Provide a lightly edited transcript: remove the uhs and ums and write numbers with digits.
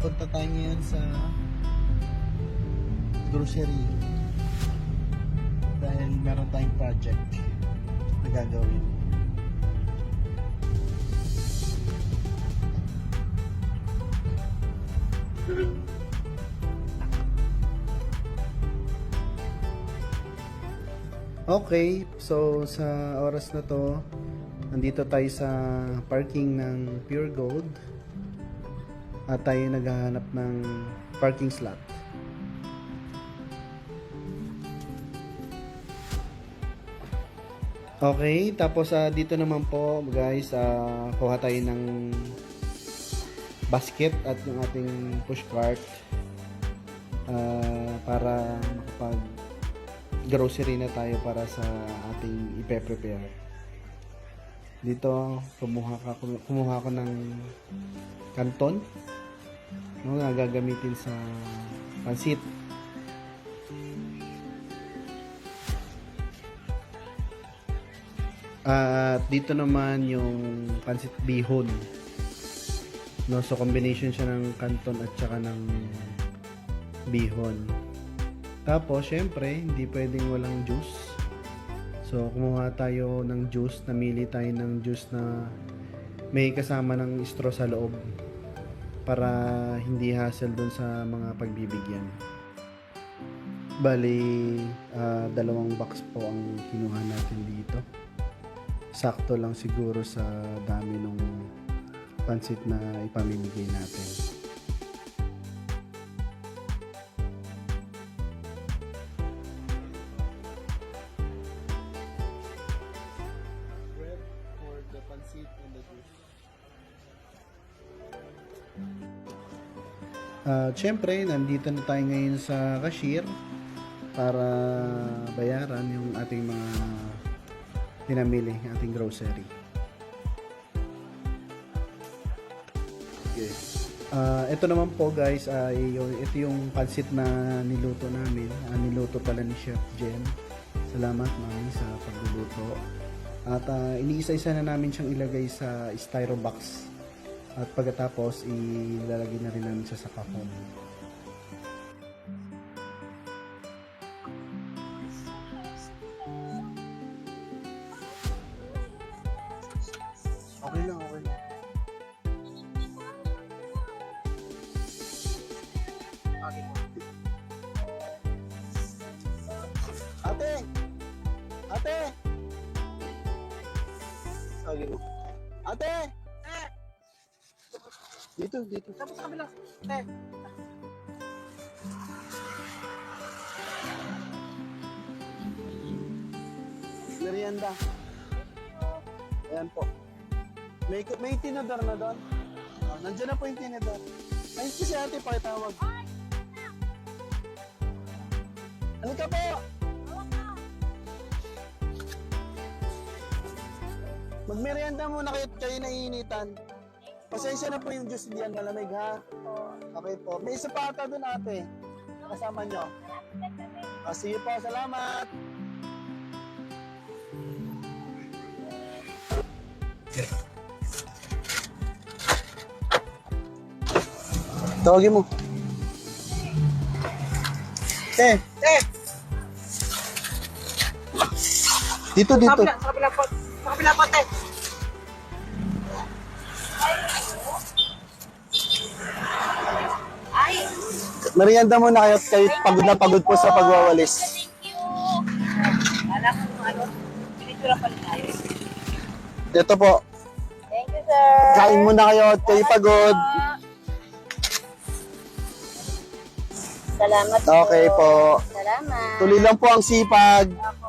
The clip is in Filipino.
punta tayo ngayon sa grocery dahil meron tayong project na gagawin. Okay, so sa oras na to, nandito tayo sa parking ng Pure Gold at tayo naghahanap ng parking slot. Okay, tapos dito naman po guys, kuha tayo ng basket at yung ating push cart para makapag grocery na tayo para sa ating ipe-prepare. Dito kumuha ko ng kanton na gagamitin sa pansit. At dito naman yung pansit bihon. No, so combination siya ng kanton at saka ng bihon. Tapos, syempre, hindi pwedeng walang juice. So, kumuha tayo ng juice. Namili tayo ng juice na may kasama ng straw sa loob para hindi hassle dun sa mga pagbibigyan. Bali, 2 box po ang kinuha natin dito. Sakto lang siguro sa dami ng pansit na ipamimigay natin. Siyempre, nandito na tayo ngayon sa cashier para bayaran yung ating mga pinamili, ating grocery. Okay. Ito naman po guys, ito yung pansit na niluto namin. Niluto pala ni Chef Jen. Salamat mami sa pagluluto. At iniisa-isa na namin siyang ilagay sa styro box. At pagkatapos, ilalagay na rin namin sa kahon. Okay lang, okay lang. Ate! Ate! Okay. Ate! Dito. Tapos sa kabila. Eh. Merienda. Ayan po. May tinador na doon. Nandiyan na po yung tinador. Ayun si ate, pakitawag. Ano ka po? Magmerienda muna kayo naiinitan. Pasensya na po yung juice diyan, malamig ha? Okay po. May isa pa ata doon ate. Kasama nyo. Sige po, salamat. Tawagin mo. Eh. Dito. Sa kabila po. Sa kabila po, te. Merienda muna kayo pagod na pagod po sa pagwawalis. Thank you. Alam ko pinitura pa rin tayo. Dito po. Thank you, sir. Kain muna kayo at kayo pagod. Salamat po. Okay po. Salamat. Tuloy lang po ang sipag. Okay.